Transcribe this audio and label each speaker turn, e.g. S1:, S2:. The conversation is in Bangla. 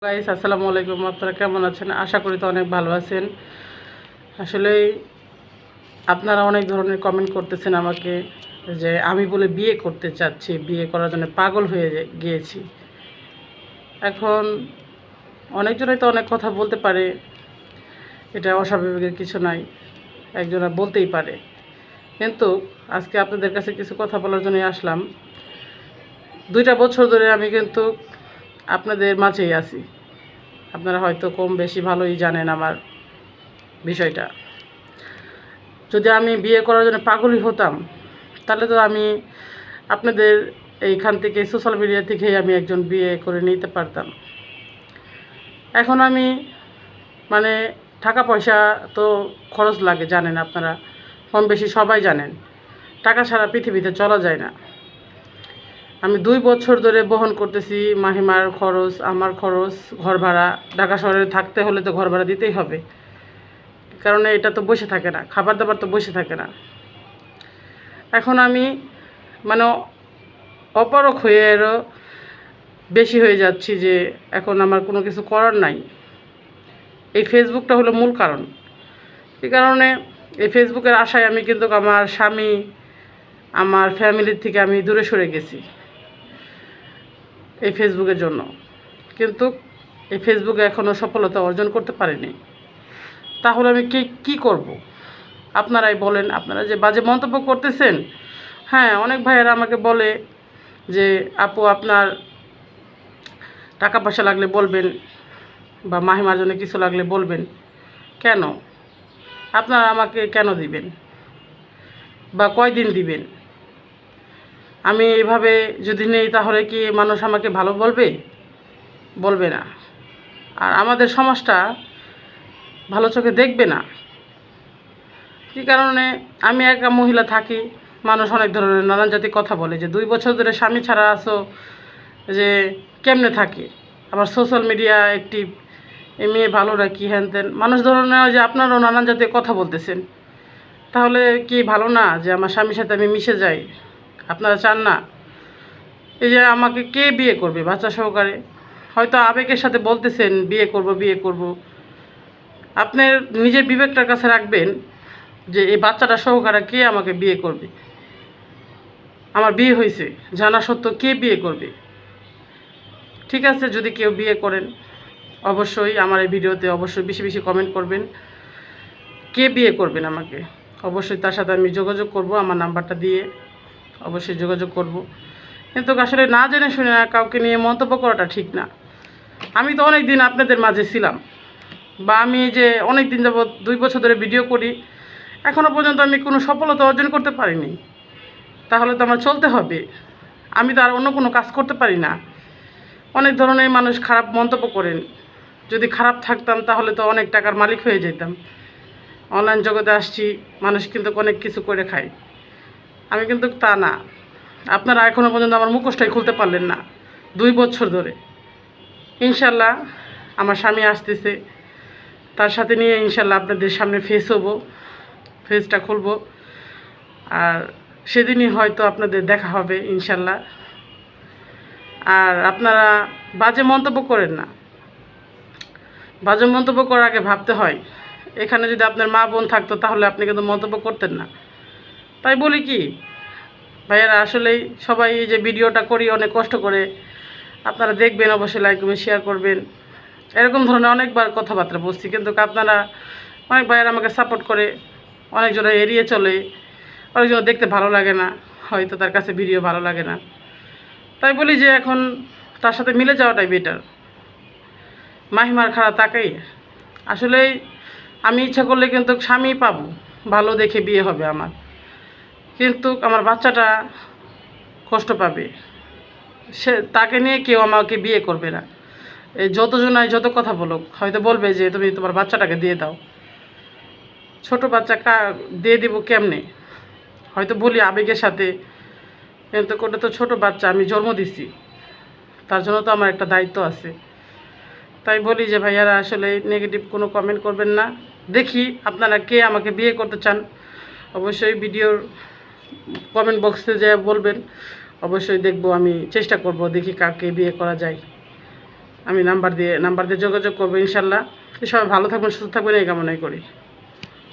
S1: গাইস আসসালামু আলাইকুম। আপনারা কেমন আছেন? আশা করি তো অনেক ভালো আছেন। আসলে আপনারা অনেক ধরনের কমেন্ট করতেছেন আমাকে যে আমি বলে বিয়ে করতে চাচ্ছি, বিয়ে করার জন্য পাগল হয়ে গিয়েছি। এখন অনেকজনই তো অনেক কথা বলতে পারে, এটা অস্বাভাবিকের কিছু নাই, একজনা বলতেই পারে। কিন্তু আজকে আপনাদের কাছে কিছু কথা বলার জন্যই আসলাম। 2টা বছর ধরে আমি কিন্তু আপনাদের মাঝেই আছি। আপনারা হয়তো কম বেশি ভালোই জানেন আমার বিষয়টা। যদি আমি বিয়ে করার জন্য পাগলই হতাম, তাহলে তো আমি আপনাদের এইখান থেকে সোশ্যাল মিডিয়া থেকেই আমি একজন বিয়ে করে নিতে পারতাম। এখন আমি মানে টাকা পয়সা তো খরচ লাগে, জানেন আপনারা, কম বেশি সবাই জানেন। টাকা ছাড়া পৃথিবীতে চলা যায় না। আমি 2 বছর ধরে বহন করতেছি মাহিমার খরচ, আমার খরচ, ঘর ভাড়া। ঢাকা শহরে থাকতে হলে তো ঘর ভাড়া দিতেই হবে, কারণ এটা তো বসে থাকে না, খাবার দাবার তো বসে থাকে না। এখন আমি মানে অপারক হয়ে আরও বেশি হয়ে যাচ্ছি যে এখন আমার কোনো কিছু করার নাই। এই ফেসবুকটা হলো মূল কারণ। এই কারণে এই ফেসবুকের আশায় আমি কিন্তু আমার স্বামী, আমার ফ্যামিলির থেকে আমি দূরে সরে গেছি এই ফেসবুকের জন্য। কিন্তু এই ফেসবুকে এখনও সফলতা অর্জন করতে পারিনি। তাহলে আমি কী করব? আপনারাই বলেন। আপনারা যে বাজে মন্তব্য করতেছেন, হ্যাঁ, অনেক ভাইয়েরা আমাকে বলে যে আপু আপনার টাকা পয়সা লাগলে বলবেন, বা মাহিমার জন্য কিছু লাগলে বলবেন। কেন? আপনারা আমাকে কেন দিবেন, বা কয়দিন দিবেন? আমি এইভাবে যদি নেই তাহলে কি মানুষ আমাকে ভালো বলবে? বলবে না। আর আমাদের সমাজটা ভালো চোখে দেখবে না। কী কারণে? আমি একা মহিলা থাকি, মানুষ অনেক ধরনের নানান জাতি কথা বলে যে 2 বছর ধরে স্বামী ছাড়া আছো, যে কেমনে থাকে, আবার সোশ্যাল মিডিয়া অ্যাক্টিভ, এ মেয়ে ভালো নাকি হ্যান ত্যান মানুষ ধরনের, যে আপনারাও নানান জাতীয় কথা বলতেছেন। তাহলে কি ভালো না যে আমার স্বামীর সাথে আমি মিশে যাই? আপনারা চান না? এই যে আমাকে কে বিয়ে করবে বাচ্চা সহকারে? হয়তো আবেগের সাথে বলতেছেন বিয়ে করব বিয়ে করব। আপনার নিজের বিবেকটার কাছে রাখবেন যে এই বাচ্চাটা সহকারে কে আমাকে বিয়ে করবে? আমার বিয়ে হয়েছে জানা সত্ত্বেও কে বিয়ে করবে? ঠিক আছে, যদি কেউ বিয়ে করেন অবশ্যই আমার এই ভিডিওতে অবশ্যই বেশি বেশি কমেন্ট করবেন। কে বিয়ে করবেন আমাকে? অবশ্যই তার সাথে আমি যোগাযোগ করব, আমার নাম্বারটা দিয়ে অবশ্যই যোগাযোগ করব। কিন্তু আসলে না জেনে শুনে না কাউকে নিয়ে মন্তব্য করাটা ঠিক না। আমি তো অনেক দিন আপনাদের মাঝে ছিলাম, বা আমি যে অনেক দিন যাবৎ 2 বছর ধরে ভিডিও করি, এখনও পর্যন্ত আমি কোনো সফলতা অর্জন করতে পারিনি। তাহলে তো আমার চলতে হবে, আমি তো আর অন্য কোনো কাজ করতে পারি না। অনেক ধরনের মানুষ খারাপ মন্তব্য করেন। যদি খারাপ থাকতাম তাহলে তো অনেক টাকার মালিক হয়ে যেতাম। অনলাইন জগতে আসছি, মানুষ কিন্তু অনেক কিছু করে খায়, আমি কিন্তু তা না। আপনারা এখনও পর্যন্ত আমার মুখোশটাই খুলতে পারলেন না 2 বছর ধরে। ইনশাল্লাহ আমার স্বামী আসতেছে, তার সাথে নিয়ে ইনশাল্লাহ আপনাদের সামনে ফেসটা খুলব। আর সেদিনই হয়তো আপনাদের দেখা হবে ইনশাল্লাহ। আর আপনারা বাজে মন্তব্য করেন না। বাজে মন্তব্য করার আগে ভাবতে হয়। এখানে যদি আপনার মা বোন থাকতো তাহলে আপনি কিন্তু মন্তব্য করতেন না। তাই বলি কি ভাইয়ারা, আসলেই সবাই এই যে ভিডিওটা করি অনেক কষ্ট করে, আপনারা দেখবেন, অবশ্যই লাইক করবেন, শেয়ার করবেন। এরকম ধরনের অনেকবার কথাবার্তা বলছি, কিন্তু আপনারা অনেক ভাইয়ারা আমাকে সাপোর্ট করে, অনেকজনে এড়িয়ে চলে, অনেকজন দেখতে ভালো লাগে না, হয়তো তার কাছে ভিডিও ভালো লাগে না। তাই বলি যে এখন তার সাথে মিলে যাওয়াটাই বেটার। মাহিমার খারাপ তাকেই আসলেই আমি ইচ্ছা করলে কিন্তু স্বামী পাবো, ভালো দেখে বিয়ে হবে আমার, কিন্তু আমার বাচ্চাটা কষ্ট পাবে। তাকে নিয়ে কেউ আমাকে বিয়ে করবে না। এই যতজনায় যত কথা বলুক, হয়তো বলবে যে তুমি তোমার বাচ্চাটাকে দিয়ে দাও। ছোট বাচ্চা দিয়ে দিব কেমনে? হয়তো বলি আবেগের সাথে, কিন্তু কোটা তো ছোট বাচ্চা, আমি জন্ম দিছি, তার জন্য তো আমার একটা দায়িত্ব আছে। তাই বলি যে ভাইয়ারা আসলে নেগেটিভ কোনো কমেন্ট করবেন না। দেখি আপনারা কে আমাকে বিয়ে করতে চান, অবশ্যই ভিডিওর কমেন্ট বক্সে যে বলবেন, অবশ্যই দেখব, আমি চেষ্টা করব, দেখি কাকে বিয়ে করা যায়। আমি নাম্বার দিয়ে যোগাযোগ করবো ইনশাল্লাহ। সবাই ভালো থাকবেন, সুস্থ থাকবেন, এই কামনাই করি।